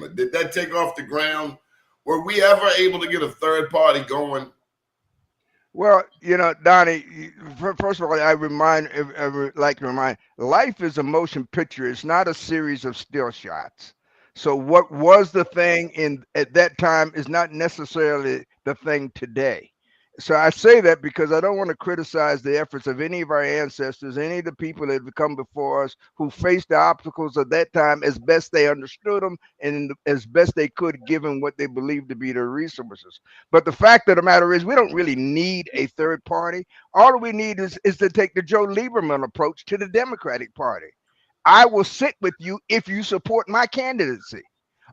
movement? Did that take off the ground? Were we ever able to get a third party going? Well, Donnie, first of all, I would like to remind, life is a motion picture. It's not a series of still shots. So what was the thing in at that time is not necessarily the thing today. So I say that because I don't want to criticize the efforts of any of our ancestors, any of the people that have come before us who faced the obstacles of that time as best they understood them and as best they could, given what they believed to be their resources. But the fact of the matter is, we don't really need a third party. All we need is to take the Joe Lieberman approach to the Democratic Party. I will sit with you if you support my candidacy.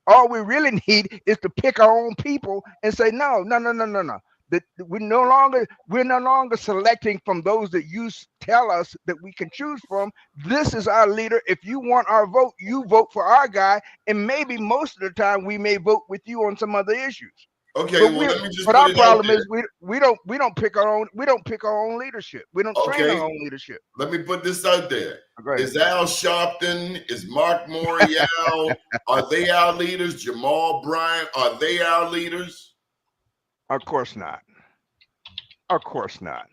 All we really need is to pick our own people and say, no, no, no, no, no, no. That we're no longer selecting from those that you tell us that we can choose from. This is our leader. If you want our vote, you vote for our guy, and maybe most of the time we may vote with you on some other issues. Okay, But well, we let me just but put our it out problem there. is we don't pick our own leadership. We don't train our Okay, own leadership. let me put this out there. Go ahead. Is Al Sharpton, is Mark Morial, are they our leaders? Jamal Bryant, are they our leaders? Of course not. Of course not.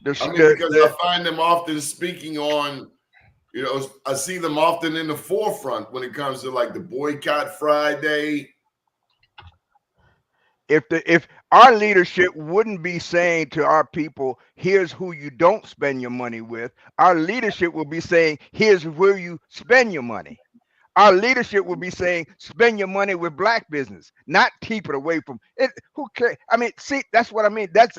The, I mean, the, because I the, find them often speaking on, I see them often in the forefront when it comes to like the boycott Friday. if our leadership wouldn't be saying to our people, here's who you don't spend your money with, our leadership will be saying, here's where you spend your money. Our leadership will be saying, spend your money with black business, not keep it away from it. Who cares? I mean, see, that's what I mean. That's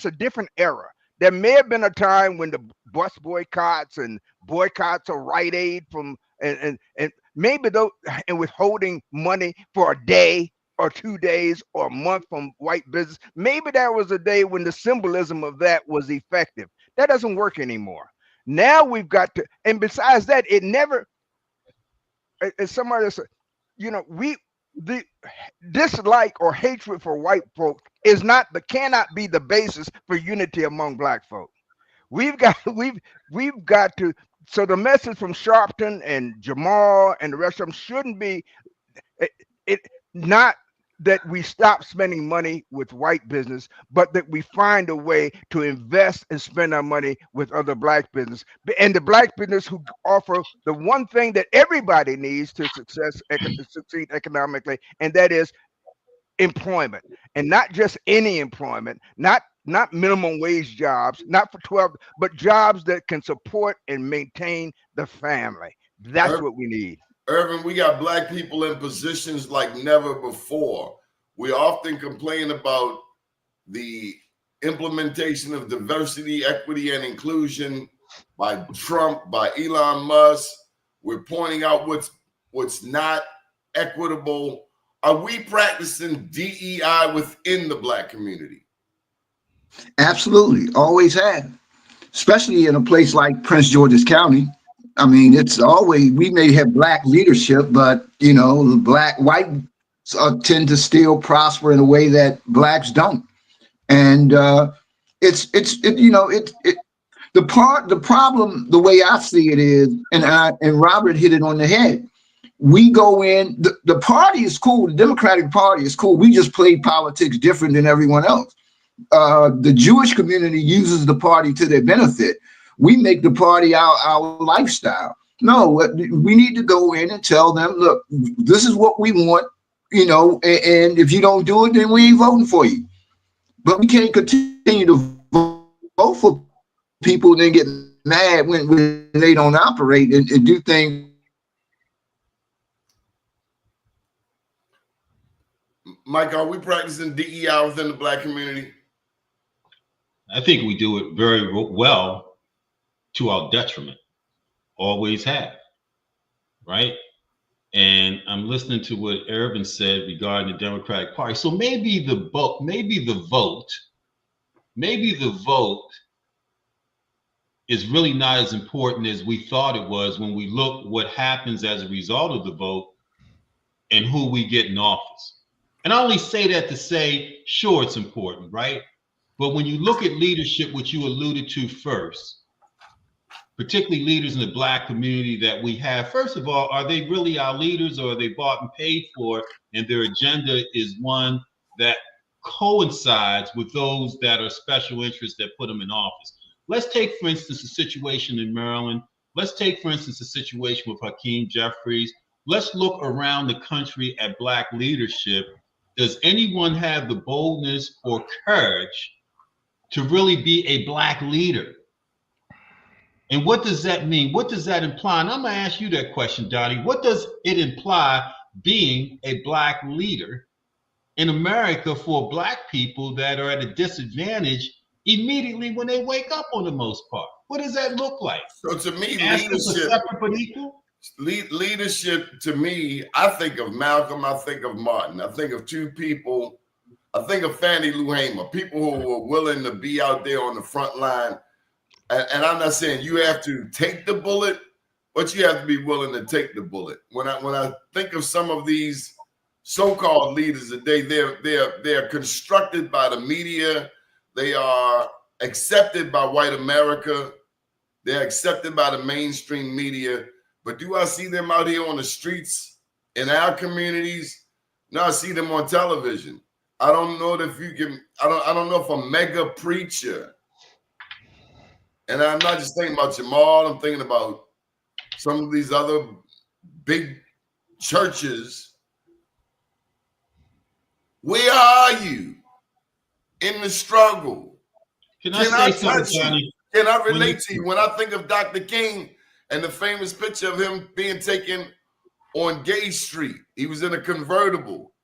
a different era. There may have been a time when the bus boycotts and boycotts of Rite Aid from and maybe though and withholding money for a day or 2 days or a month from white business. Maybe that was a day when the symbolism of that was effective. That doesn't work anymore. Now we've got to, and besides that, it never as somebody said, we the dislike or hatred for white folk is not the cannot be the basis for unity among black folk. We've got we've got to. So the message from Sharpton and Jamal and the rest of them shouldn't be it, it not that we stop spending money with white business, but that we find a way to invest and spend our money with other black business and the black business who offer the one thing that everybody needs to succeed economically, and that is employment, and not just any employment, not minimum wage jobs, not for 12, but jobs that can support and maintain the family. That's Ir- what we need. Irvin, we got black people in positions like never before. We often complain about the implementation of diversity, equity, and inclusion by Trump, by Elon Musk. We're pointing out what's not equitable. Are we practicing DEI within the black community? Absolutely, always have, especially in a place like Prince George's County. I mean, it's always, we may have black leadership, but the black white tend to still prosper in a way that blacks don't. And the problem, the way I see it is, and Robert hit it on the head. We go in, the party is cool, the Democratic Party is cool. We just play politics different than everyone else. The Jewish community uses the party to their benefit. We make the party our lifestyle. No, we need to go in and tell them, look, this is what we want, and if you don't do it, then we ain't voting for you. But we can't continue to vote for people and then get mad when they don't operate and do things. Mike, are we practicing DEI within the black community? I think we do it very well to our detriment. Always have, right? And I'm listening to what Irvin said regarding the Democratic Party. So maybe the vote is really not as important as we thought it was when we look what happens as a result of the vote and who we get in office. And I only say that to say, sure, it's important, right? But when you look at leadership, which you alluded to first, particularly leaders in the Black community that we have. First of all, are they really our leaders, or are they bought and paid for, and their agenda is one that coincides with those that are special interests that put them in office? Let's take, for instance, a situation in Maryland. Let's take, for instance, a situation with Hakeem Jeffries. Let's look around the country at Black leadership. Does anyone have the boldness or courage to really be a Black leader? And what does that mean? What does that imply? And I'm going to ask you that question, Dottie. What does it imply being a Black leader in America for Black people that are at a disadvantage immediately when they wake up, on the most part? What does that look like? So to me, leadership, separate but equal? Leadership to me, I think of Malcolm, I think of Martin, I think of two people, I think of Fannie Lou Hamer, people who were willing to be out there on the front line. And I'm not saying you have to take the bullet, but you have to be willing to take the bullet. When I think of some of these so-called leaders today, they're constructed by the media. They are accepted by white America. They're accepted by the mainstream media. But do I see them out here on the streets in our communities? No, I see them on television. I don't know if you can. I don't know if a mega preacher. And I'm not just thinking about Jamal. I'm thinking about some of these other big churches. Where are you in the struggle? Can I say something, Johnny? Can I relate to you? When I think of Dr. King and the famous picture of him being taken on Gay Street, he was in a convertible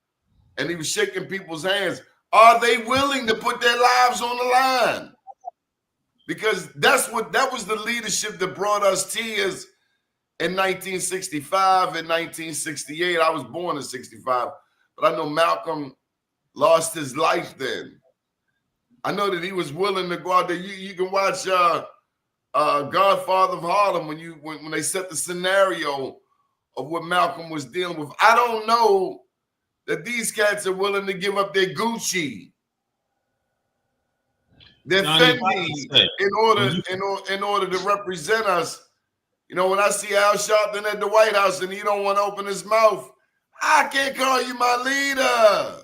and he was shaking people's hands. Are they willing to put their lives on the line? Because that was the leadership that brought us tears in 1965 and 1968. I was born in 65, but I know Malcolm lost his life then. I know that he was willing to go out there. You can watch Godfather of Harlem when they set the scenario of what Malcolm was dealing with. I don't know that these cats are willing to give up their Gucci, their Fendi, in order to represent us. You know, when I see Al Sharpton at the White House and he don't want to open his mouth, I can't call you my leader.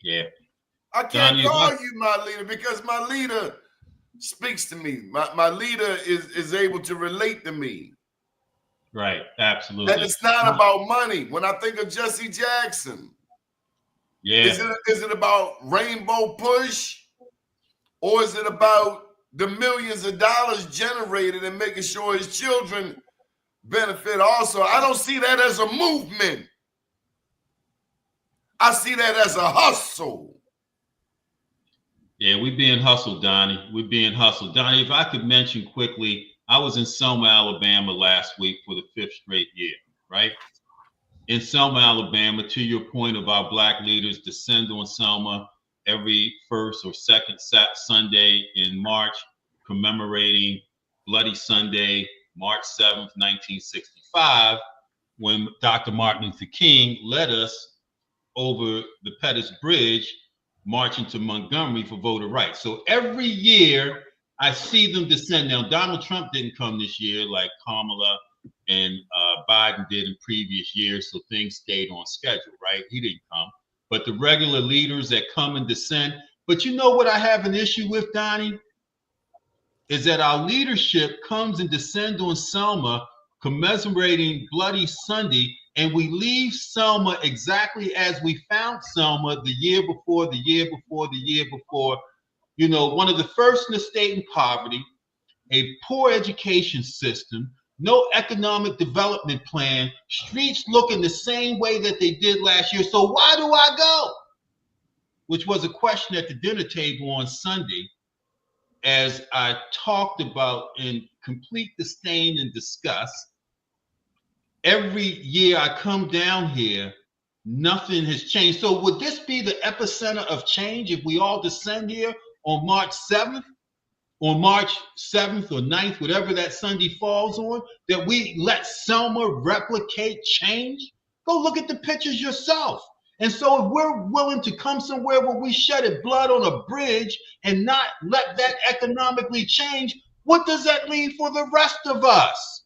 Yeah. I can't call you my leader because my leader speaks to me. My leader is able to relate to me. Right, absolutely. And it's not about money. When I think of Jesse Jackson, is it about Rainbow Push? Or is it about the millions of dollars generated and making sure his children benefit also? I don't see that as a movement. I see that as a hustle. Yeah, we're being hustled, Donnie. We're being hustled. Donnie, if I could mention quickly, I was in Selma, Alabama last week for the 5th straight year, right? In Selma, Alabama, to your point of our Black leaders descend on Selma every first or second Sunday in March, commemorating Bloody Sunday, March 7th, 1965, when Dr. Martin Luther King led us over the Pettus Bridge, marching to Montgomery for voter rights. So every year I see them descend. Now, Donald Trump didn't come this year like Kamala and Biden did in previous years, so things stayed on schedule, right? He didn't come. But the regular leaders that come and descend. But you know what I have an issue with, Donnie? Is that our leadership comes and descends on Selma, commemorating Bloody Sunday, and we leave Selma exactly as we found Selma the year before, the year before, the year before. You know, one of the first in the state in poverty, a poor education system, no economic development plan, streets looking the same way that they did last year. So why do I go? Which was a question at the dinner table on Sunday, as I talked about in complete disdain and disgust. Every year I come down here, nothing has changed. So would this be the epicenter of change if we all descend here on March 7th? On March 7th or 9th, whatever that Sunday falls on, that we let Selma replicate change? Go look at the pictures yourself. And so if we're willing to come somewhere where we shedded blood on a bridge and not let that economically change, what does that mean for the rest of us?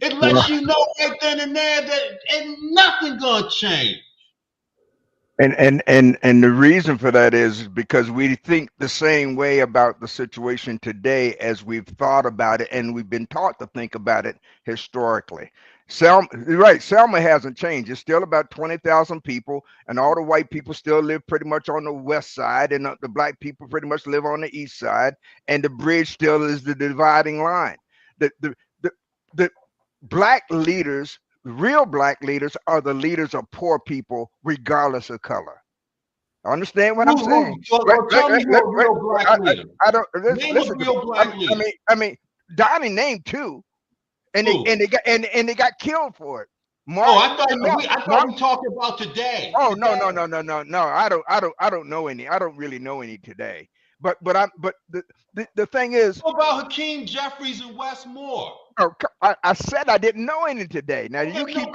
It lets you know right then and there that ain't nothing gonna change. And the reason for that is because we think the same way about the situation today as we've thought about it, and we've been taught to think about it historically. Selma hasn't changed. It's still about 20,000 people, and all the white people still live pretty much on the west side, and the black people pretty much live on the east side, and the bridge still is the dividing line. The black leaders, real black leaders, are the leaders of poor people, regardless of color. Understand what I'm saying? Tell me who a real black leader. I don't Name listen. a real black leader. I mean, Donnie named two, and they got killed for it. Oh, I thought we talked about today. Oh, no. I don't know any. I don't really know any today. But the thing is, what about Hakeem Jeffries and Wes Moore? Oh, I said I didn't know any today. Now you keep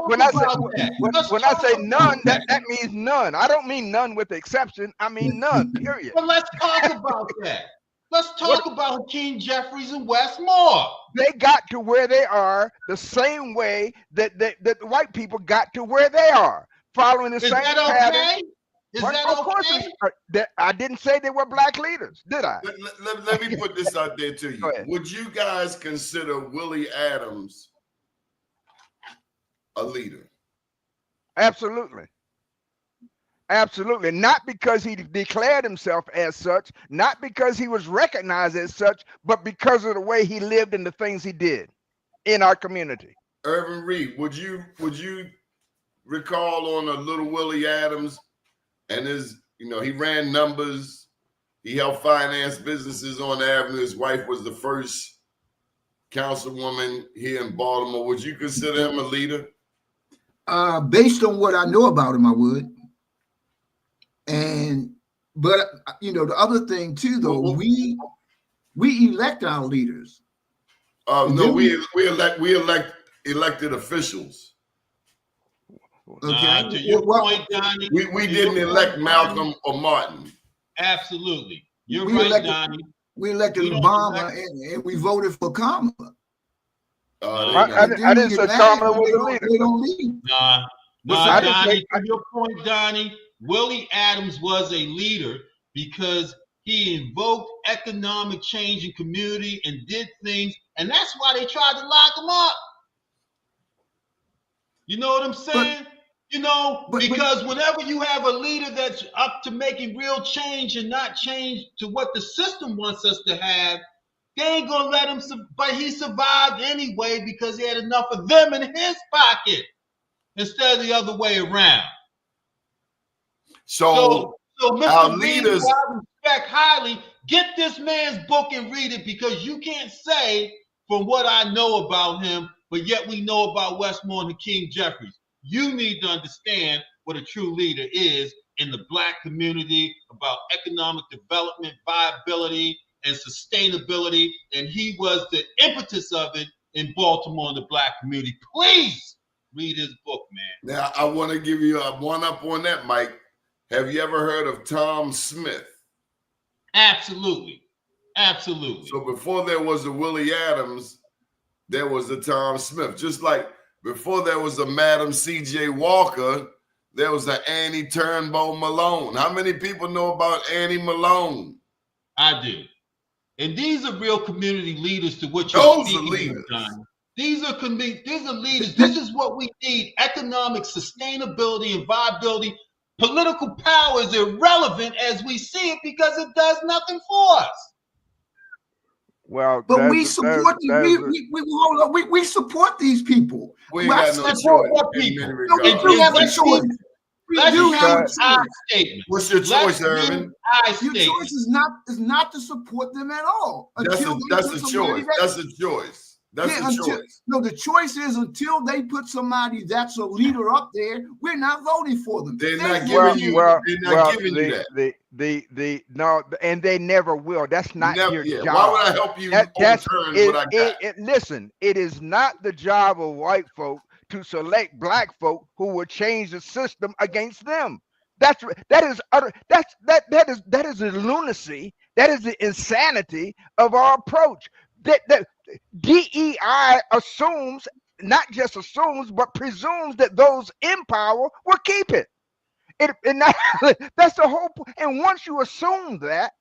when I say none, that means none. I don't mean none with exception. I mean none. Period. Well, let's talk about that. Let's talk about Hakeem Jeffries and Wes Moore. They got to where they are the same way that the white people got to where they are, following the same pattern. Okay? Is that of course okay? I didn't say they were black leaders, did I? Let me put this out there to you. Would you guys consider Willie Adams a leader? Absolutely. Absolutely. Not because he declared himself as such, not because he was recognized as such, but because of the way he lived and the things he did in our community. Irvin Reed, would you recall on a little Willie Adams and he ran numbers, he helped finance businesses on the avenue. His wife was the first councilwoman here in Baltimore. Would you consider him a leader? Based on what I know about him, I would. But the other thing too, though, we elect our leaders. No, we elect elected officials. Okay. To your point, Donnie, we didn't elect Malcolm or Martin. Absolutely, you're right, Donnie. We elected Obama and we voted for Kamala. I didn't say Kamala was a leader. They don't lead. Nah, Donnie. To your point, Donnie, Willie Adams was a leader because he invoked economic change in community and did things, and that's why they tried to lock him up. You know what I'm saying? Because whenever you have a leader that's up to making real change and not change to what the system wants us to have, they ain't gonna let him. But he survived anyway because he had enough of them in his pocket instead of the other way around. So Mr. Leaders, who I respect highly, get this man's book and read it, because you can't say from what I know about him, but yet we know about Wes Moore and Hakeem Jeffries. You need to understand what a true leader is in the black community, about economic development, viability, and sustainability. And he was the impetus of it in Baltimore and the black community. Please read his book, man. Now, I want to give you a one-up on that, Mike. Have you ever heard of Tom Smith? Absolutely. Absolutely. So before there was a Willie Adams, there was a Tom Smith. Just like before there was a Madam C.J. Walker, there was an Annie Turnbow Malone. How many people know about Annie Malone? I do. And these are real community leaders to what you're speaking of. These are leaders. This is what we need: economic sustainability and viability. Political power is irrelevant as we see it because it does nothing for us. Well, but we support we support these people. We got no choice. No, we do have a choice. We do have a choice. What's your choice, Irvin? Your choice is not to support them at all. That's a choice. That's a choice. That's the choice. No, the choice is until they put somebody that's a leader up there, we're not voting for them. They're not giving you that. No, and they never will. That's not your job. Why would I help you overturn what I got? Listen, it is not the job of white folk to select black folk who will change the system against them. That is a lunacy That is the insanity of our approach. That DEI assumes, not just assumes, but presumes that those in power will keep it. That's the whole point. And once you assume that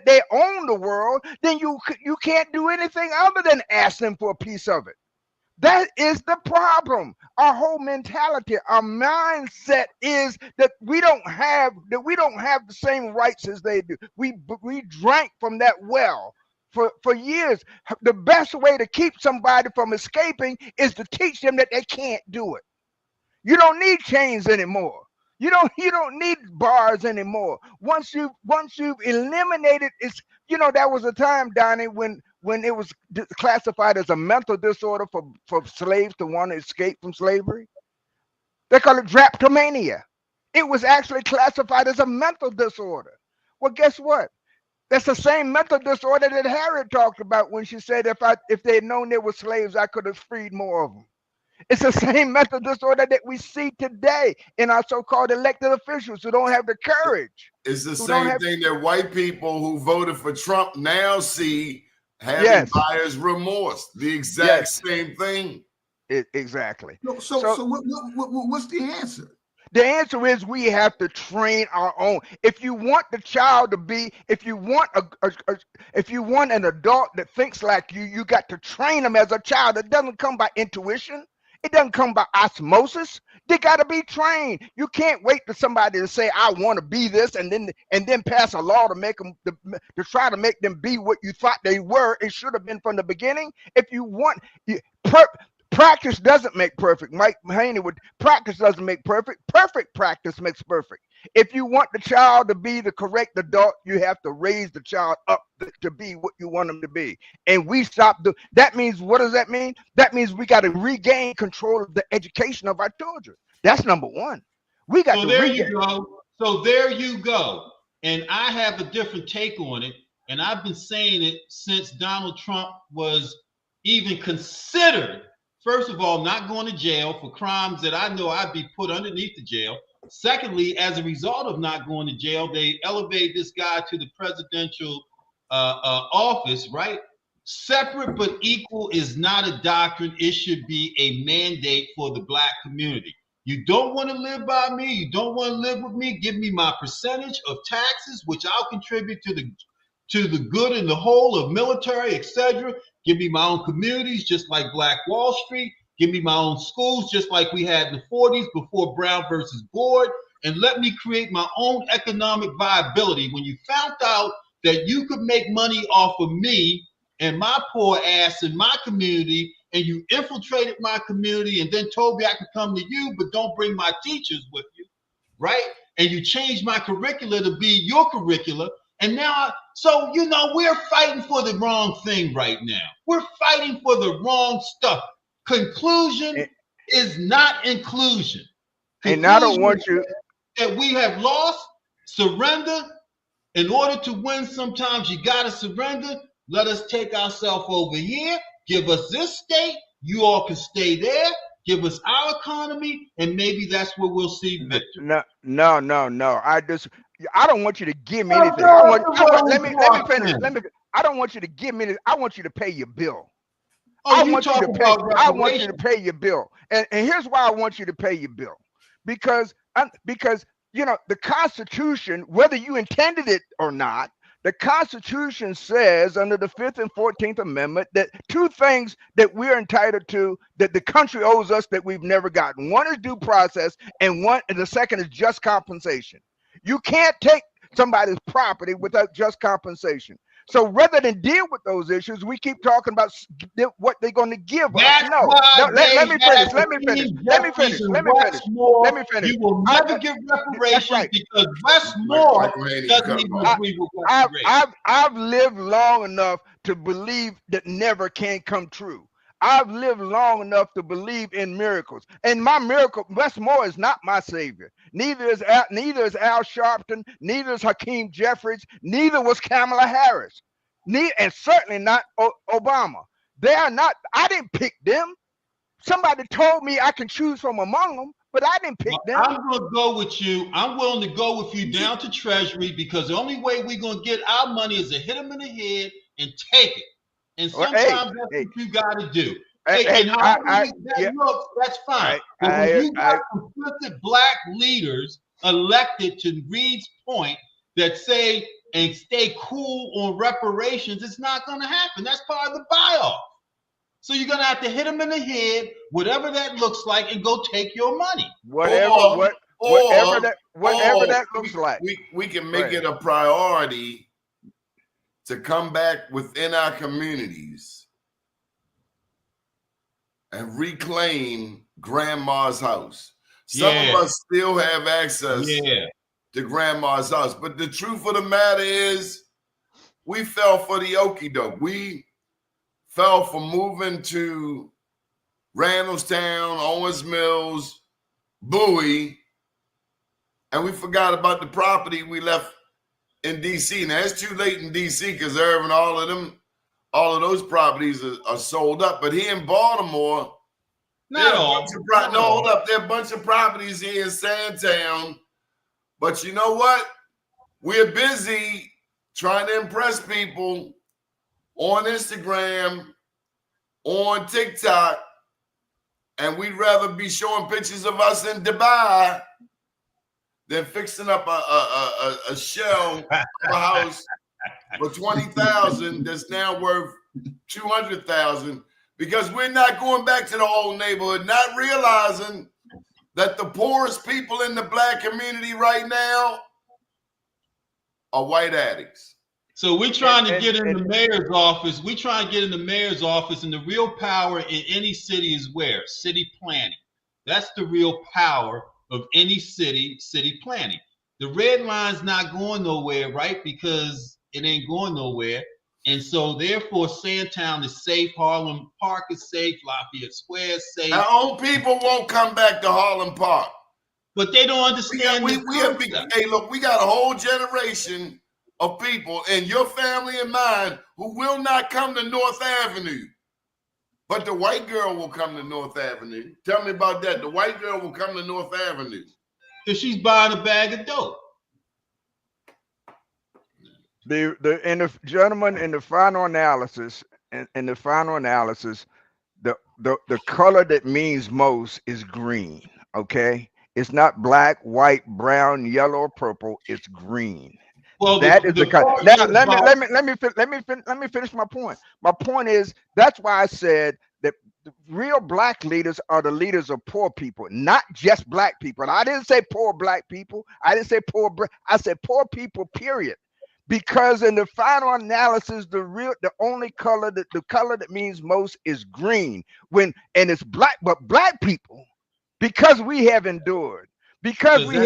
they own the world, then you can't do anything other than ask them for a piece of it. That is the problem. Our whole mentality, our mindset is that we don't have the same rights as they do. We drank from that well for years. The best way to keep somebody from escaping is to teach them that they can't do it. You don't need chains anymore. You don't need bars anymore. Once you've eliminated, it's, there was a time, Donnie, when it was classified as a mental disorder for slaves to want to escape from slavery. They call it drapetomania. It was actually classified as a mental disorder. Well, guess what? That's the same mental disorder that Harriet talked about when she said, if they had known they were slaves, I could have freed more of them. It's the same mental disorder that we see today in our so-called elected officials who don't have the courage. It's the same thing that white people who voted for Trump now see having buyer's remorse. The exact same thing. Exactly. So what's the answer? The answer is we have to train our own. If you want the child to be, if you want an adult that thinks like you, you got to train them as a child. It doesn't come by intuition. It doesn't come by osmosis. They got to be trained. You can't wait for somebody to say, I want to be this, and then pass a law to make them to try to make them be what you thought they were. It should have been from the beginning. If you want, practice doesn't make perfect. Mike Haney would, practice doesn't make perfect. Perfect practice makes perfect. If you want the child to be the correct adult, you have to raise the child up to be what you want them to be. And we stopped. That means, what does that mean? That means we got to regain control of the education of our children. That's number one. We got so to there you go. So there you go. And I have a different take on it. And I've been saying it since Donald Trump was even considered, first of all, not going to jail for crimes that I know I'd be put underneath the jail. Secondly, as a result of not going to jail, they elevated this guy to the presidential office, right? Separate but equal is not a doctrine. It should be a mandate for the Black community. You don't want to live by me. You don't want to live with me. Give me my percentage of taxes, which I'll contribute to the good and the whole of military, etc. Give me my own communities, just like Black Wall Street. Give me my own schools, just like we had in the 40s before Brown versus Board. And let me create my own economic viability. When you found out that you could make money off of me and my poor ass in my community, and you infiltrated my community and then told me I could come to you, but don't bring my teachers with you, right? And you changed my curricula to be your curricula. And now, so, we're fighting for the wrong thing right now. We're fighting for the wrong stuff. Conclusion is not inclusion. And I don't want you that we have lost. Surrender. In order to win, sometimes you got to surrender. Let us take ourselves over here. Give us this state. You all can stay there. Give us our economy, and maybe that's where we'll see victory. No. I don't want you to give me anything. Let me finish. I don't want you to give me anything. I want you to pay your bill. I want you to pay your bill. And here's why I want you to pay your bill. Because the Constitution, whether you intended it or not, the Constitution says under the 5th and 14th Amendment that two things that we're entitled to, that the country owes us, that we've never gotten. One is due process, and the second is just compensation. You can't take somebody's property without just compensation. So rather than deal with those issues, we keep talking about what they're going to give us. No, let me finish. You will never give reparations because Westmore doesn't even agree with reparations. I've lived long enough to believe that never can come true. I've lived long enough to believe in miracles. And my miracle, Westmore is not my savior. Neither is Al Sharpton, neither is Hakeem Jeffries, neither was Kamala Harris, and certainly not Obama. They are not, I didn't pick them. Somebody told me I can choose from among them. But I didn't pick them. I'm going to go with you. I'm willing to go with you down to Treasury, because the only way we're going to get our money is to hit them in the head and take it. And sometimes that's what you got to do. And however that looks, that's fine. But when you got complicit black leaders elected, to Reed's point, that say and stay cool on reparations, it's not going to happen. That's part of the buy-off. So you're going to have to hit them in the head, whatever that looks like, and go take your money. Whatever that looks like. We can make it a priority to come back within our communities and reclaim grandma's house. Some of us still have access to grandma's house, but the truth of the matter is we fell for the okie doke. We fell for moving to Randallstown, Owens Mills, Bowie, and we forgot about the property we left in DC. Now it's too late in DC because Irving, all of those properties are sold up. But here in Baltimore, there are a bunch of properties here in Sandtown. But you know what? We're busy trying to impress people on Instagram, on TikTok, and we'd rather be showing pictures of us in Dubai than fixing up a shell of a house for $20,000 that's now worth $200,000, because we're not going back to the old neighborhood, not realizing that the poorest people in the black community right now are white addicts. So we're trying to get in the mayor's office. We try and get in the mayor's office, and the real power in any city is where? City planning. That's the real power of any city planning. The red line's not going nowhere, right? Because it ain't going nowhere. And so therefore Sandtown is safe, Harlem Park is safe, Lafayette Square is safe. Our own people won't come back to Harlem Park. But they don't understand. Hey, look, we got a whole generation of people in your family and mine who will not come to North Avenue. But the white girl will come to North Avenue. Tell me about that. The white girl will come to North Avenue. Because she's buying a bag of dope. The gentleman, in the final analysis, the color that means most is green. Okay, it's not black, white, brown, yellow, or purple. It's green. Well, that is the color. Now let me finish my point. My point is, that's why I said that the real black leaders are the leaders of poor people, not just black people. And I didn't say poor black people. I didn't say I said poor people, period. Because in the final analysis, the only color the color that means most is green. And it's black, but black people, because we have endured, because we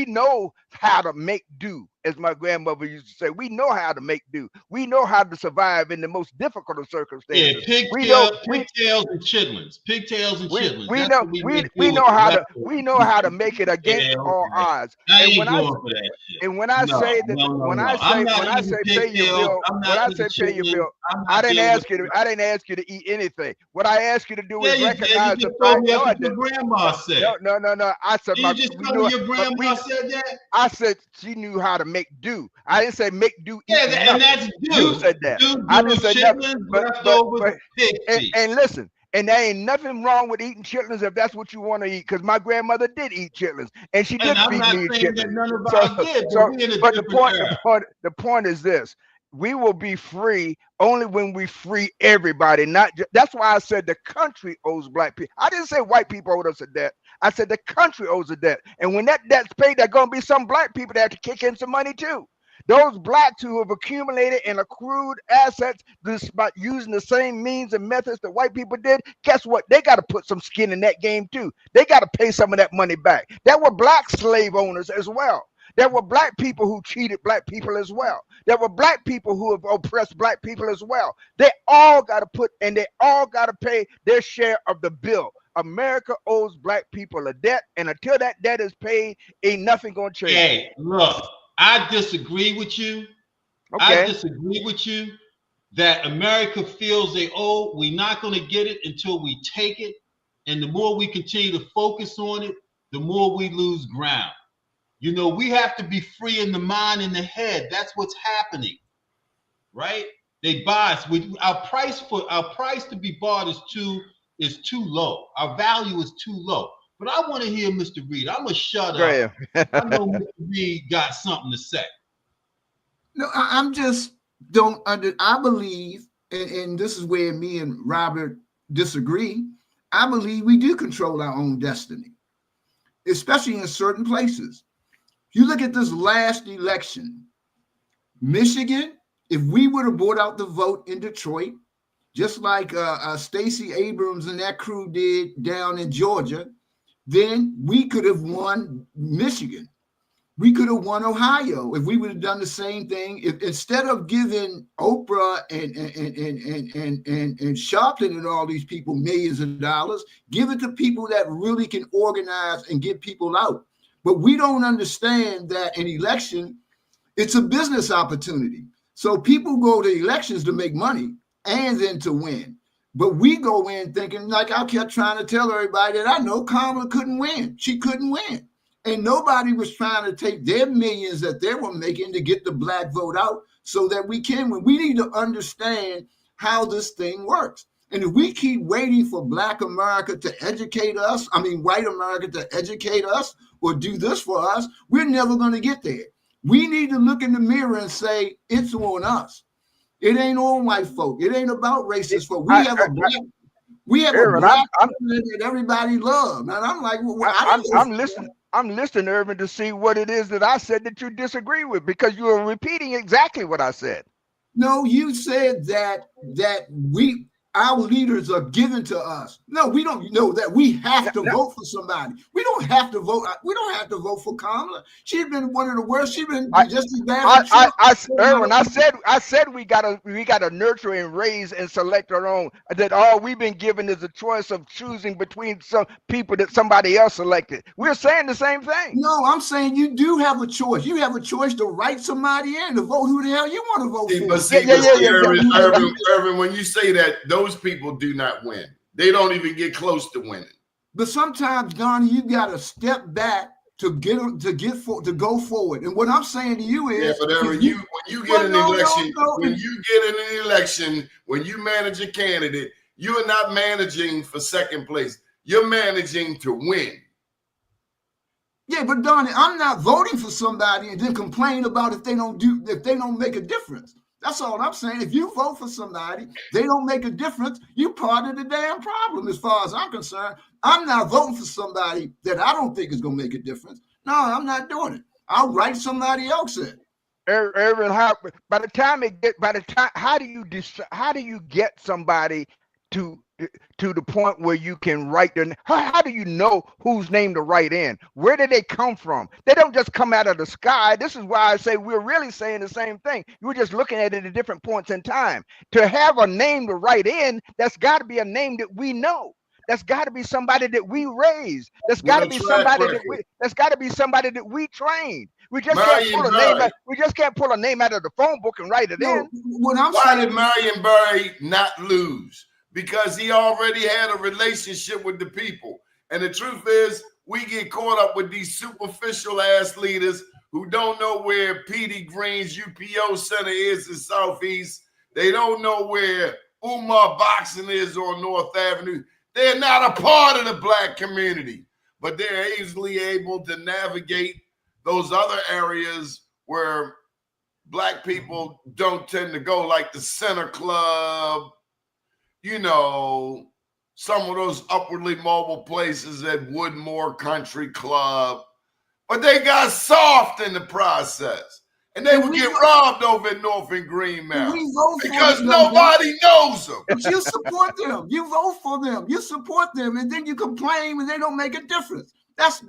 know how to make do, as my grandmother used to say. We know how to make do. We know how to survive in the most difficult of circumstances. Yeah, pigtails and chitlins. Pigtails and chitlins. We know how to make it against all odds. And when I say pay your bill, I didn't ask you to eat anything. What I asked you to do is recognize the fact that grandma said. No. I said your grandma said that. I said she knew how to make do. I didn't say make do. And that's do. You said that. I didn't say nothing. And listen, and there ain't nothing wrong with eating chitlins if that's what you want to eat. Because my grandmother did eat chitlins, and she did feed me chitlins. But the point is this: we will be free only when we free everybody. That's why I said the country owes black people. I didn't say white people owe us a debt. I said the country owes a debt. And when that debt's paid, there's going to be some black people that have to kick in some money too. Those blacks who have accumulated and accrued assets by using the same means and methods that white people did, guess what? They got to put some skin in that game too. They got to pay some of that money back. There were black slave owners as well. There were black people who cheated black people as well. There were black people who have oppressed black people as well. They all got to pay their share of the bill. America owes black people a debt, and until that debt is paid, ain't nothing gonna change. Hey, look, I disagree with you. Okay. I disagree with you. that America feels they owe. We're not going to get it until we take it. And the more we continue to focus on it, the more we lose ground. You know, we have to be free in the mind and the head. That's what's happening, right? They buy us. Our price to be bought is too low. Our value is too low. But I want to hear Mr. Reed. I'm gonna shut up. I know Mr. Reed got something to say. No, I'm just don't under. I believe, and this is where me and Robert disagree. I believe we do control our own destiny, especially in certain places. If you look at this last election, Michigan, if we would have brought out the vote in Detroit, just like Stacey Abrams and that crew did down in Georgia, then we could have won Michigan. We could have won Ohio if we would have done the same thing. If instead of giving Oprah and Sharpton and all these people millions of dollars, give it to people that really can organize and get people out. But we don't understand that an election, it's a business opportunity. So people go to elections to make money and then to win. But we go in thinking, like I kept trying to tell everybody that I know, Kamala couldn't win. She couldn't win. And nobody was trying to take their millions that they were making to get the black vote out so that we can win. We need to understand how this thing works. And if we keep waiting for Black America to educate us, white America to educate us or do this for us, we're never going to get there. We need to look in the mirror and say, it's on us. It ain't on white folk. It ain't about racist folk. We have a black president that everybody loves. And I'm like, well, I'm listening, Irvin, to see what it is that I said that you disagree with, because you are repeating exactly what I said. No, you said that our leaders are given to us. No, we don't know that we have to vote for somebody. We don't have to vote. We don't have to vote for Kamala. She's been one of the worst. She's been just as bad. Erwin, I said we gotta nurture and raise and select our own. That all we've been given is a choice of choosing between some people that somebody else selected. We're saying the same thing. No, I'm saying you do have a choice. You have a choice to write somebody in to vote who the hell you want to vote for. Irvin, when you say that, those people do not win. They don't even get close to winning. But sometimes, Donnie, you got to step back to go forward. And what I'm saying to you is, when you get an election, when you manage a candidate, you are not managing for second place. You're managing to win. Yeah, but Donnie, I'm not voting for somebody and then complain about if they don't make a difference. That's all I'm saying. If you vote for somebody, they don't make a difference, you're part of the damn problem as far as I'm concerned. I'm not voting for somebody that I don't think is going to make a difference. No, I'm not doing it. I'll write somebody else in. Irvin, how do you get somebody to the point where you can write their name? How do you know whose name to write in? Where did they come from? They don't just come out of the sky. This is why I say we're really saying the same thing. You're just looking at it at different points in time. To have a name to write in, that's got to be a name that we know. That's got to be somebody that we raised. That's got to be somebody that we trained. We just can't pull a name. We just can't pull a name out of the phone book and write it in. Why did Marion Barry not lose? Because he already had a relationship with the people. And the truth is, we get caught up with these superficial ass leaders who don't know where Petey Green's UPO Center is in Southeast. They don't know where Umar Boxing is on North Avenue. They're not a part of the black community, but they're easily able to navigate those other areas where black people don't tend to go, like the Center Club, some of those upwardly mobile places at Woodmore Country Club. But they got soft in the process. And they would get robbed over in North and Greenmount because nobody knows them. But you support them. You vote for them. You support them. And then you complain when they don't make a difference. That's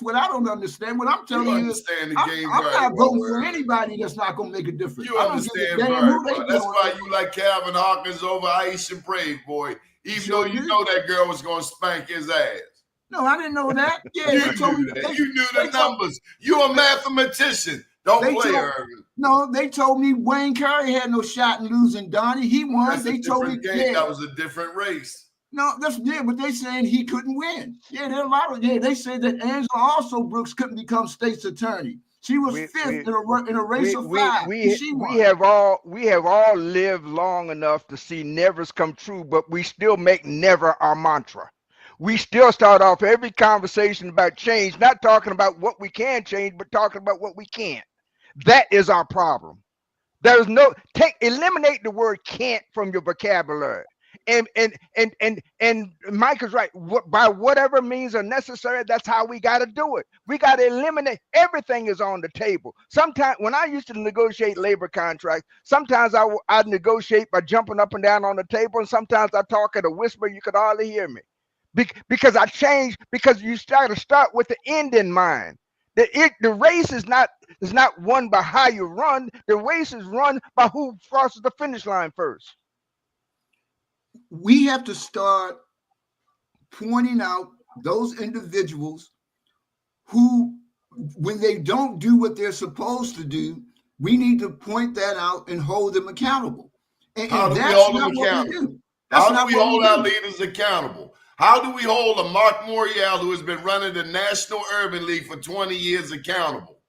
what I don't understand. What I'm telling you is I'm not voting for anybody that's not going to make a difference. You understand, right? That's why you like Calvin Hawkins over Aisha Brave, boy. Even though you know that girl was going to spank his ass. No, I didn't know that. Yeah, you knew that. You knew the numbers. You're a mathematician. Don't They play told- Irvin. No, they told me Wayne Curry had no shot in losing Donnie. He won. That's They a told me different game. That was a different race. No, that's but they saying he couldn't win. Yeah, there are a lot of they said that Angela also Brooks couldn't become state's attorney. She was fifth in a race of five. We have all lived long enough to see nevers come true, but we still make never our mantra. We still start off every conversation about change, not talking about what we can change, but talking about what we can't. That is our problem. There is eliminate the word can't from your vocabulary. And Mike is right. By whatever means are necessary, that's how we got to do it. We got to eliminate. Everything is on the table. Sometimes when I used to negotiate labor contracts, sometimes I'd negotiate by jumping up and down on the table, and sometimes I talk at a whisper. You could hardly hear me because I changed. Because you start with the end in mind. The race is not won by how you run. The race is run by who crosses the finish line first. We have to start pointing out those individuals who, when they don't do what they're supposed to do, we need to point that out and hold them accountable. And how do we that's hold not them what we accountable? do. That's How do we not what hold we our do. leaders accountable? How do we hold a Mark Morial, who has been running the National Urban League for 20 years, accountable?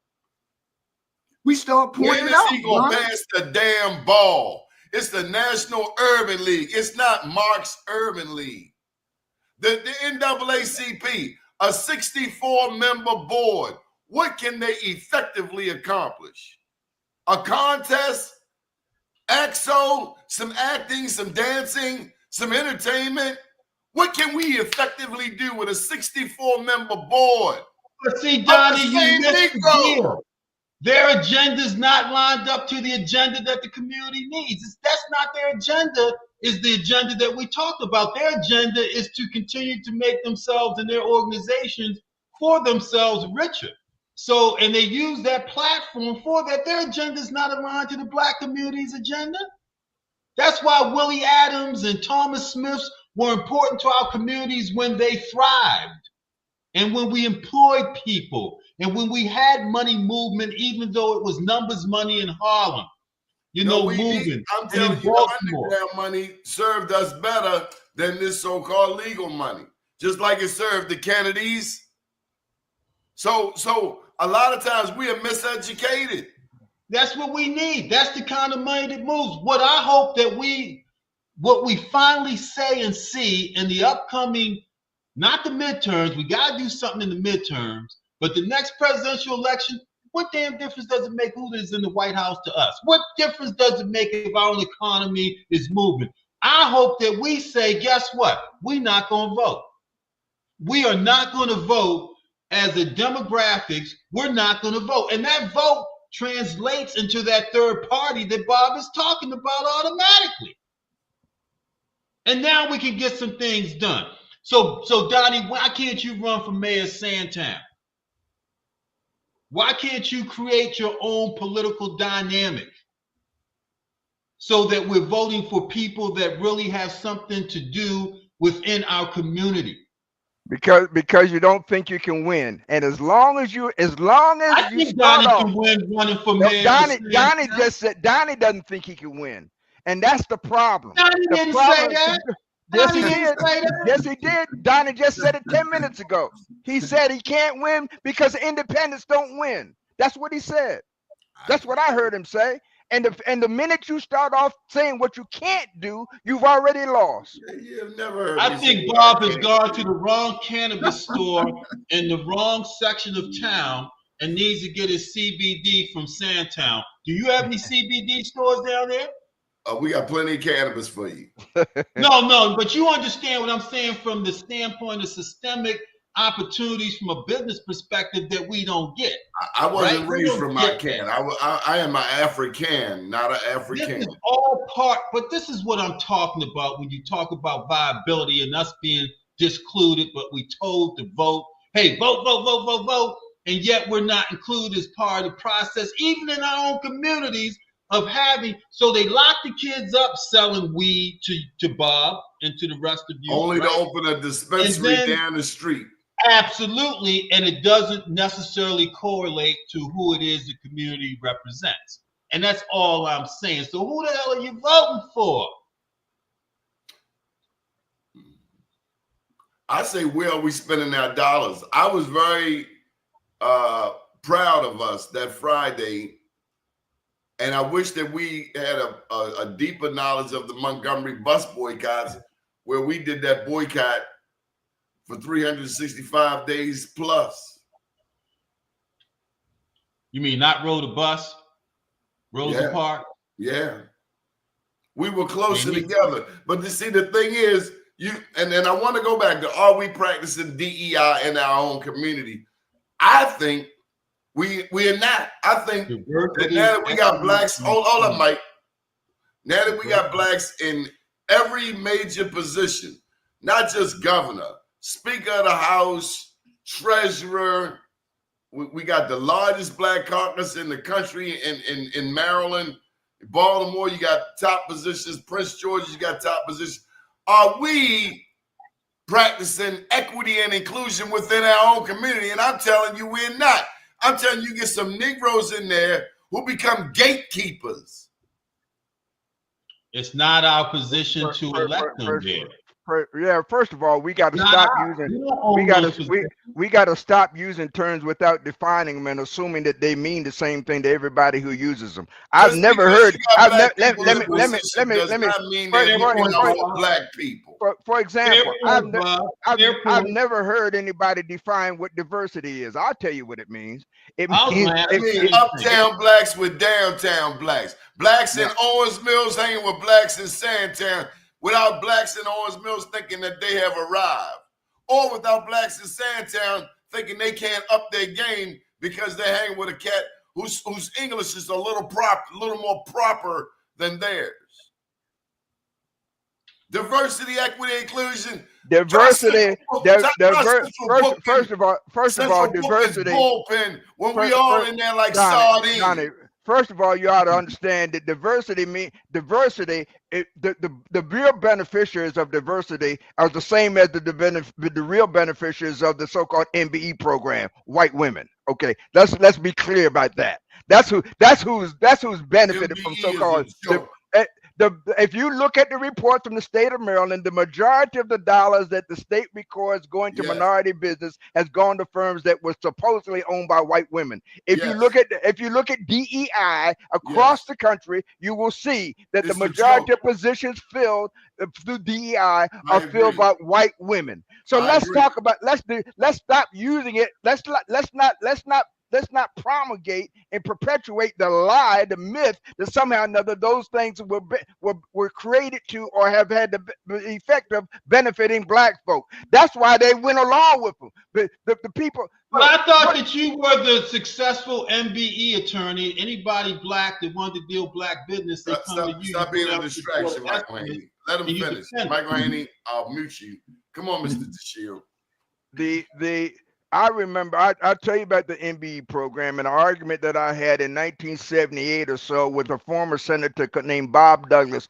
We start pointing When out. is he going to pass the damn ball? It's the National Urban League. It's not Mark's Urban League. The NAACP, a 64-member board, what can they effectively accomplish? A contest, AXO, some acting, some dancing, some entertainment. What can we effectively do with a 64-member board? But see, Donnie, you missed the Negro. deal. Their agenda is not lined up to the agenda that the community needs. That's not their agenda, is the agenda that we talked about. Their agenda is to continue to make themselves and their organizations for themselves richer. So, and they use that platform for that. Their agenda is not aligned to the Black community's agenda. That's why Willie Adams and Thomas Smiths were important to our communities when they thrived. And when we employed people, and when we had money movement, even though it was numbers money in Harlem, moving. I'm telling you, the underground money served us better than this so-called legal money, just like it served the Kennedys. So a lot of times we are miseducated. That's what we need. That's the kind of money that moves. What I hope that what we finally say and see in the upcoming, not the midterms, we got to do something in the midterms, but the next presidential election, what damn difference does it make who is in the White House to us? What difference does it make if our own economy is moving? I hope that we say, guess what? We're not going to vote. We are not going to vote as a demographics. We're not going to vote. And that vote translates into that third party that Bob is talking about automatically. And now we can get some things done. So Donnie, why can't you run for mayor of Sandtown? Why can't you create your own political dynamic so that we're voting for people that really have something to do within our community? Because you don't think you can win, and as long as you I think Donnie can win running for mayor. Donnie just said Donnie doesn't think he can win, and that's the problem. Donnie didn't say that. Yes, he did. Yes, he did. Donnie just said it 10 minutes ago. He said he can't win because independents don't win. That's what he said. That's what I heard him say. And the minute you start off saying what you can't do, you've already lost. You've never heard I think Bob has gone to the wrong cannabis store in the wrong section of town and needs to get his CBD from Sandtown. Do you have any CBD stores down there? We got plenty of cannabis for you. No, but you understand what I'm saying from the standpoint of systemic opportunities from a business perspective that we don't get. I wasn't raised from my can. I am an African, not an African. This is all part, but this is what I'm talking about when you talk about viability and us being discluded, but we told to vote. Hey, vote, and yet we're not included as part of the process, even in our own communities of having. So they lock the kids up selling weed to Bob and to the rest of you. Only to open a dispensary down the street. Absolutely, and it doesn't necessarily correlate to who it is the community represents. And that's all I'm saying. So who the hell are you voting for? I say, where are we spending our dollars? I was very proud of us that Friday, and I wish that we had a deeper knowledge of the Montgomery bus boycotts, where we did that boycott for 365 days plus. You mean not Roll the Bus, Rosa Parks? Yeah. We were closer together. But to see, the thing is, and I want to go back to, are we practicing DEI in our own community? I think we are not. I think that now that we got blacks, hold up, Mike. Now that we got blacks in every major position, not just governor, Speaker of the House, treasurer, we got the largest black caucus in the country in Maryland. Baltimore, you got top positions. Prince George, you got top positions. Are we practicing equity and inclusion within our own community? And I'm telling you, we're not. I'm telling you, get some Negroes in there who become gatekeepers. It's not our position to elect them there. Yeah, first of all, we got to stop using. We got to stop using terms without defining them and assuming that they mean the same thing to everybody who uses them. I've never heard. Let me. Black people. For example, I've never heard anybody define what diversity is. I'll tell you what it means. It means uptown blacks with downtown blacks. Blacks in Owens Mills hanging with blacks in Sandtown, without blacks in Owens Mills thinking that they have arrived, or without blacks in Sandtown thinking they can't up their game because they're hanging with a cat whose English is a little more proper than theirs. Diversity, equity, inclusion. Diversity. First of all, diversity. Bullpen when we all in there like sardines. Donnie, first of all, you ought to understand that diversity means diversity. The real beneficiaries of diversity are the same as the real beneficiaries of the so-called MBE program, white women. Okay, let's be clear about that. That's who's benefited MBE from so-called. If you look at the report from the state of Maryland, the majority of the dollars that the state records going to minority business has gone to firms that were supposedly owned by white women. If you look at DEI across the country, you will see that the majority of positions filled through DEI are filled by white women. So let's stop using it. Let's not promulgate and perpetuate the lie, the myth that somehow or another those things were created to or have had the effect of benefiting black folk. That's why they went along with them. The people. But I thought that you were the successful MBE attorney. Anybody black that wanted to deal black business, they come to you. Stop being a distraction, Michael Haney. Let him finish. Michael Haney, I'll mute you. Come on, Mr. DeShield. I remember, I'll tell you about the MBE program and an argument that I had in 1978 or so with a former senator named Bob Douglas,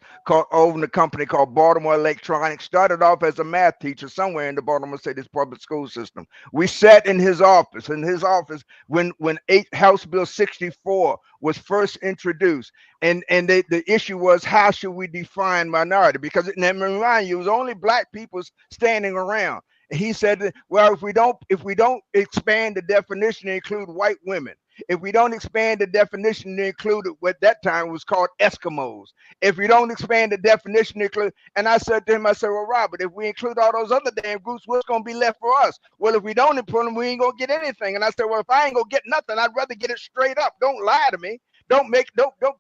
owned a company called Baltimore Electronics. Started off as a math teacher somewhere in the Baltimore City's public school system. We sat in his office when House Bill 64 was first introduced. And the issue was, how should we define minority? Because let me remind you, it was only black people standing around. He said, well, if we don't expand the definition to include white women, if we don't expand the definition to include what that time was called Eskimos, if we don't expand the definition to include, and I said to him, well, Robert, if we include all those other damn groups, what's going to be left for us? Well, if we don't include them, we ain't going to get anything. And I said, well, if I ain't going to get nothing, I'd rather get it straight up. Don't lie to me. Don't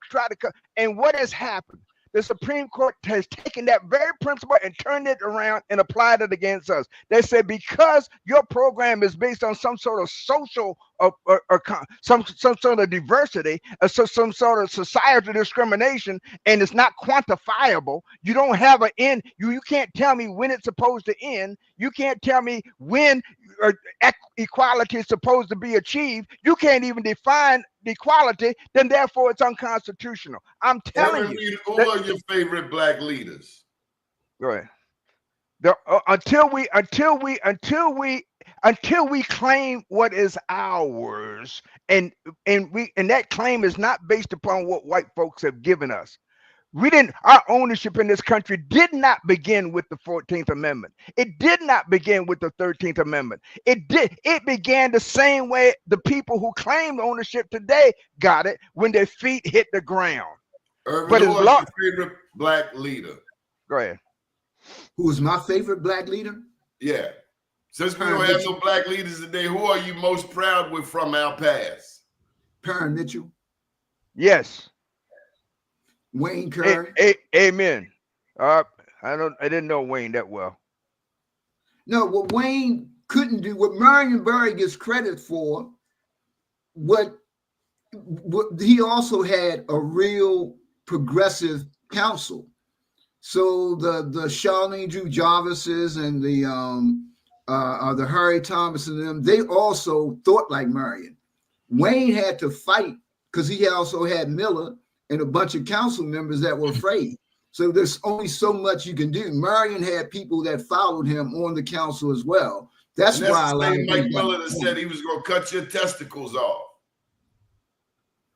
try to cut. And what has happened? The Supreme Court has taken that very principle and turned it around and applied it against us. They said, because your program is based on some sort of social or some sort of diversity, some sort of societal discrimination, and it's not quantifiable. You don't have an end. You can't tell me when it's supposed to end. You can't tell me when equality is supposed to be achieved. You can't even define equality, then therefore it's unconstitutional. I'm telling you. Who are your favorite black leaders? Go ahead. Until we until we claim what is ours, and that claim is not based upon what white folks have given us. Our ownership in this country did not begin with the 14th Amendment. It did not begin with the 13th Amendment. It began the same way the people who claimed ownership today got it, when their feet hit the ground. Irvin, But who as was long, your favorite black leader? go ahead. Who was my favorite black leader? Yeah. Since we don't have no black leaders today, who are you most proud with from our past? Perrin Mitchell. Yes. Wayne Curry. Amen. I didn't know Wayne that well. No, what Wayne couldn't do, what Marion Barry gets credit for, what he also had a real progressive council. So the Charlene Drew Jarvises and the Harry Thomas and them, they also thought like Marion. Wayne had to fight because he also had Miller and a bunch of council members that were afraid. So there's only so much you can do. Marion had people that followed him on the council as well. That's why the same Mike Miller that said he was going to cut your testicles off.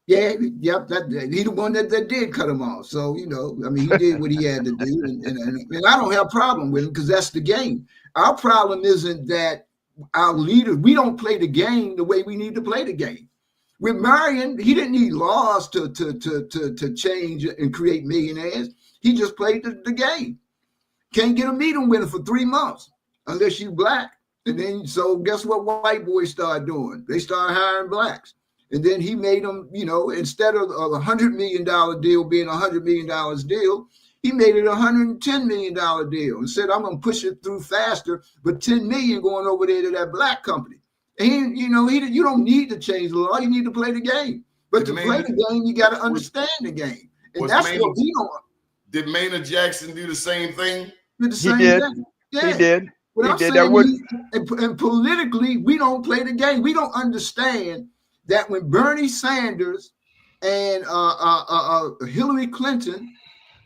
Yeah, yep, he the one that did cut him off. So, you know, I mean, he did what he had to do. And I don't have a problem with him because that's the game. Our problem isn't that our leaders, we don't play the game the way we need to play the game. With Marion, he didn't need laws to change and create millionaires. He just played the game. Can't get a meeting winner for 3 months unless you black. And then, so guess what white boys start doing? They start hiring blacks. And then he made them, you know, instead of a $100 million deal being $100 million deal, he made it a $110 million deal and said, I'm going to push it through faster, but $10 million going over there to that black company. And, you know, you don't need to change the law. You need to play the game. But to play the game, you got to understand the game. And that's what we don't. Did Maynard Jackson do the same thing? Did the same thing. Yeah. He did. But I'm saying and politically, we don't play the game. We don't understand that when Bernie Sanders and Hillary Clinton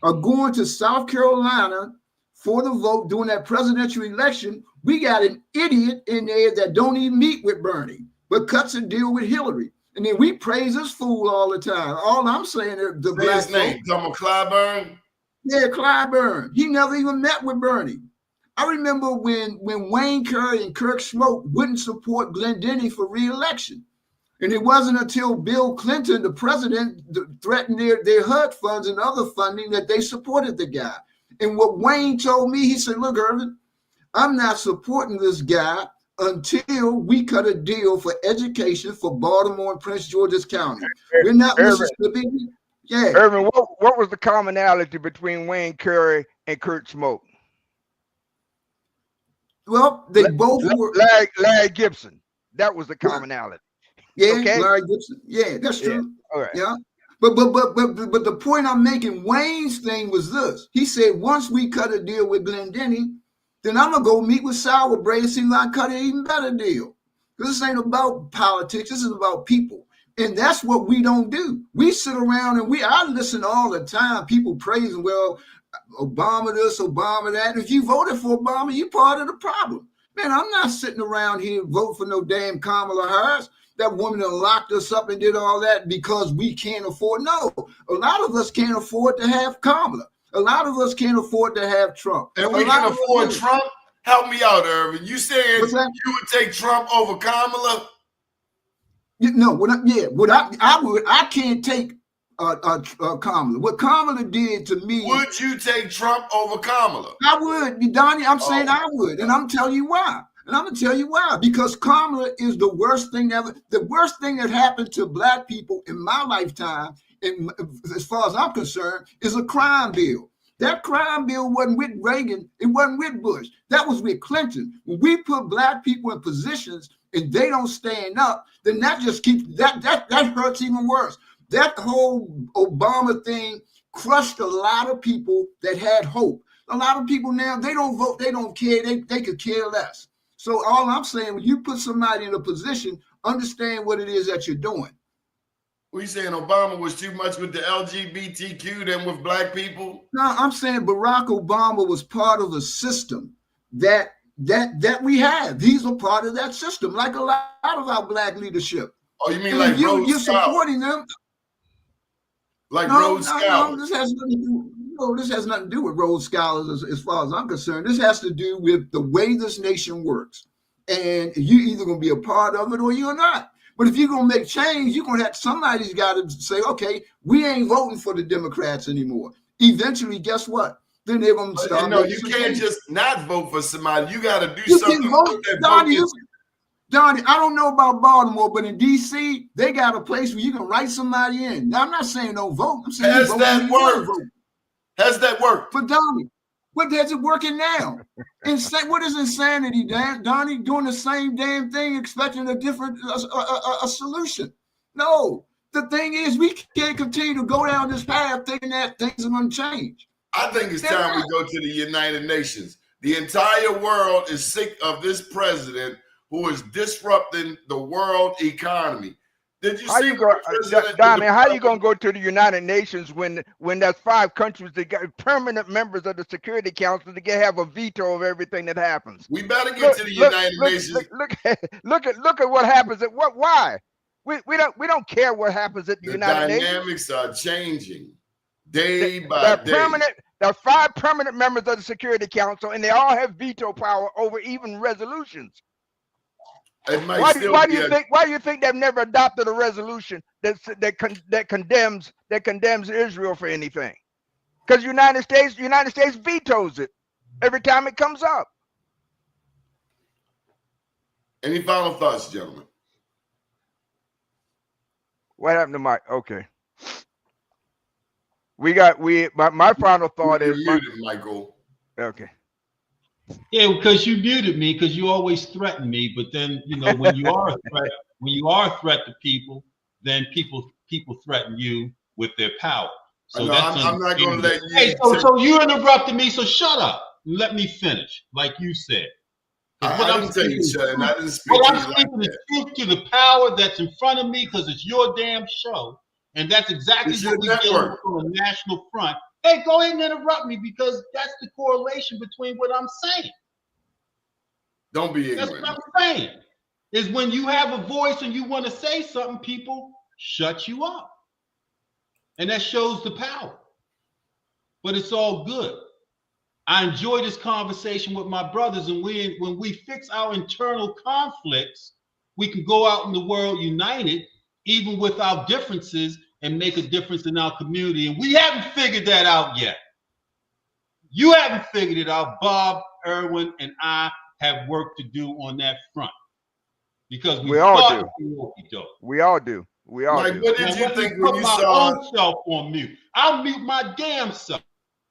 are going to South Carolina for the vote during that presidential election, we got an idiot in there that don't even meet with Bernie, but cuts a deal with Hillary. And then we praise this fool all the time. All I'm saying is the black his name, Clyburn? Yeah, Clyburn. He never even met with Bernie. I remember when Wayne Curry and Kirk Smoke wouldn't support Glenn Denny for re-election. And it wasn't until Bill Clinton, the president, threatened their HUD funds and other funding that they supported the guy. And what Wayne told me, he said, look, Irvin, I'm not supporting this guy until we cut a deal for education for Baltimore and Prince George's County. We're not Mississippi. Yeah. Irvin, what was the commonality between Wayne Curry and Kurt Smoke? Well, they both were Larry Gibson. That was the commonality. Yeah, okay? Larry Gibson. Yeah, that's true. Yeah. All right. Yeah. But the point I'm making, Wayne's thing was this. He said, once we cut a deal with Glenn Denny, then I'm gonna go meet with Sour Braid and see if I can cut an even better deal. This ain't about politics, this is about people. And that's what we don't do. We sit around and I listen all the time, people praising, well, Obama this, Obama that. If you voted for Obama, you're part of the problem. Man, I'm not sitting around here voting for no damn Kamala Harris. That woman that locked us up and did all that because we can't afford. No, a lot of us can't afford to have Kamala. A lot of us can't afford to have Trump. And we can afford Trump? Help me out, Irvin. You saying you would take Trump over Kamala? No, I can't take Kamala. What Kamala did to me. Would you take Trump over Kamala? I would, Donnie. I'm saying I would, and I'm telling you why. And I'm going to tell you why. Because Kamala is the worst thing ever. The worst thing that happened to black people in my lifetime, as far as I'm concerned, is a crime bill. That crime bill wasn't with Reagan. It wasn't with Bush. That was with Clinton. When we put black people in positions and they don't stand up, then that just keeps, that hurts even worse. That whole Obama thing crushed a lot of people that had hope. A lot of people now, they don't vote. They don't care. They could care less. So all I'm saying, when you put somebody in a position, understand what it is that you're doing. We saying Obama was too much with the LGBTQ than with black people? No, I'm saying Barack Obama was part of a system that that we have. These are part of that system, like a lot of our black leadership. Oh, you mean And like you're supporting them? Like no, Rhodes Scholars? This has nothing to do. No, this has nothing to do with Rhodes Scholars, as far as I'm concerned. This has to do with the way this nation works, and you're either going to be a part of it or you're not. But if you're going to make change, you're going to have somebody's got to say, okay, we ain't voting for the Democrats anymore. Eventually, guess what? Then they're going to start. No, you can't just not vote for somebody. You got to do you something. Can vote, Donnie, I don't know about Baltimore, but in D.C., they got a place where you can write somebody in. Now, I'm not saying don't vote. I'm saying has that worked? Has that worked? For Donnie, what is it working now? What is insanity, Donnie? Doing the same damn thing, expecting a different a solution. No, the thing is, we can't continue to go down this path thinking that things are going to change. I think it's time we go to the United Nations. The entire world is sick of this president who is disrupting the world economy. Did you see Donnie, how you gonna go to the United Nations when there's 5 countries that got permanent members of the Security Council to have a veto of everything that happens? We better get to the United Nations. Look at what happens at why? We don't care what happens at the United Nations. The dynamics are changing day by day. There are 5 permanent members of the Security Council, and they all have veto power over even resolutions. Why do you think they've never adopted a resolution that condemns Israel for anything? Because United States vetoes it every time it comes up. Any final thoughts, gentlemen? What happened to Mike? Okay. My final thought is Michael. Okay. Yeah, because you muted me because you always threaten me. But then, when you are a threat to people, then people threaten you with their power. So I'm not going to let you. Hey, so you interrupted me. So shut up. Let me finish, like you said. I didn't tell you shut up. I didn't speak What to I'm you speaking like is truth to the power that's in front of me because it's your damn show, and that's exactly what we do on a national front. Hey, go ahead and interrupt me because that's the correlation between what I'm saying. Don't be ignorant. That's what I'm saying. Is when you have a voice and you want to say something, people shut you up. And that shows the power. But it's all good. I enjoy this conversation with my brothers, and when we fix our internal conflicts, we can go out in the world united, even with our differences, and make a difference in our community. And we haven't figured that out yet. You haven't figured it out. Bob, Erwin, and I have work to do on that front. Because we all do. We all do. We all Mike, do. what did you think when you saw myself on mute? I'll mute my damn self.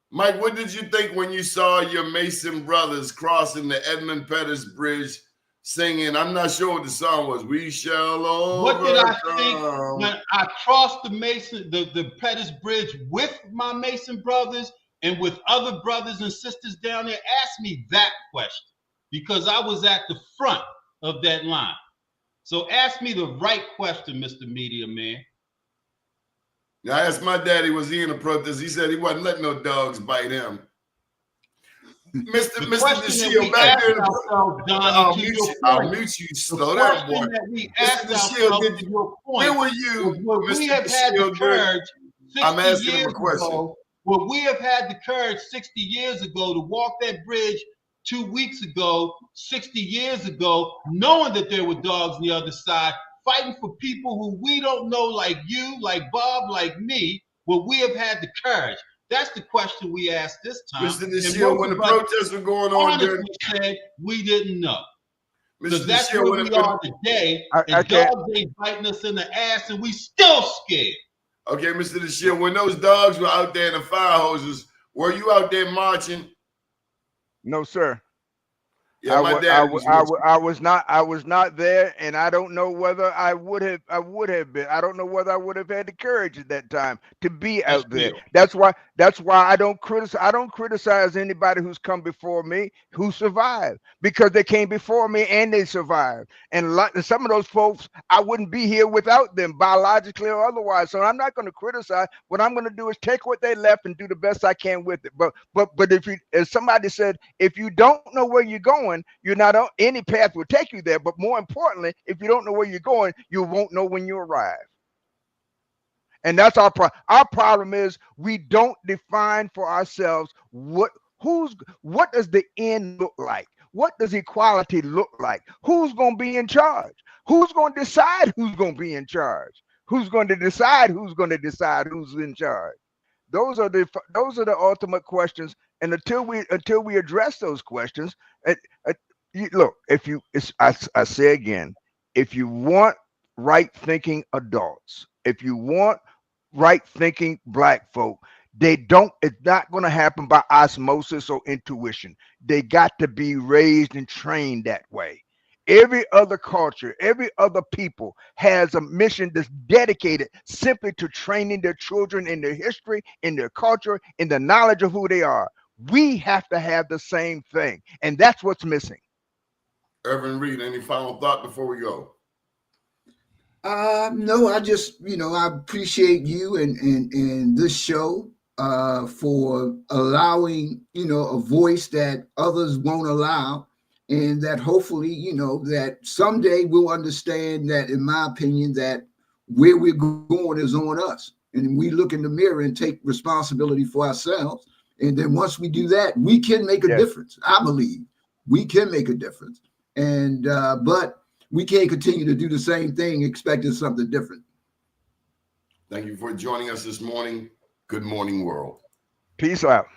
Mike, what did you think when you saw your Mason brothers crossing the Edmund Pettus Bridge singing? I'm not sure what the song was. We shall overcome. What did I think when I crossed the Pettus Bridge with my Mason brothers and with other brothers and sisters down there? Ask me that question because I was at the front of that line. So ask me the right question, Mr. Media Man. Now, I asked my daddy, was he in a protest? He said he wasn't letting no dogs bite him. Mr. DeShield, back there. I'll mute you. Slow down, boy. Mr. DeShield, where were you, Mr. DeShield? I'm asking him a question. Well, we have had the courage 60 years ago to walk that bridge 2 weeks ago, 60 years ago, knowing that there were dogs on the other side, fighting for people who we don't know, like you, like Bob, like me. Well, we have had the courage. That's the question we asked this time. Mr. DeShield, when the protests were going on, said we didn't know. Because Mr. that's where we are today. And dogs ain't biting us in the ass, and we still scared. Okay, Mr. DeShield, when those dogs were out there in the fire hoses, were you out there marching? No, sir. Yeah, I was not there, and I don't know whether I would have been. I don't know whether I would have had the courage at that time to be out there. That's why I don't criticize anybody who's come before me who survived, because they came before me and they survived. And some of those folks, I wouldn't be here without them, biologically or otherwise. So I'm not going to criticize. What I'm going to do is take what they left and do the best I can with it. But if somebody said, if you don't know where you're going, going, you're not on any path will take you there. But more importantly, if you don't know where you're going, you won't know when you arrive. And that's our problem. Our problem is we don't define for ourselves what does the end look like? What does equality look like? Who's going to be in charge? Who's going to decide who's going to be in charge? Who's going to decide who's going to decide who's in charge? Those are the ultimate questions. And until we address those questions, look, I say again, if you want right thinking adults, if you want right thinking black folk, it's not going to happen by osmosis or intuition. They got to be raised and trained that way. Every other culture, every other people has a mission that's dedicated simply to training their children in their history, in their culture, in the knowledge of who they are. We have to have the same thing, and that's what's missing. Irvin Reed, any final thought before we go? No, I just, I appreciate you and this show for allowing, a voice that others won't allow. And that hopefully, that someday we'll understand that, in my opinion, that where we're going is on us. And we look in the mirror and take responsibility for ourselves. And then once we do that, we can make a difference. I believe we can make a difference. And but we can't continue to do the same thing expecting something different. Thank you for joining us this morning. Good morning, world. Peace out.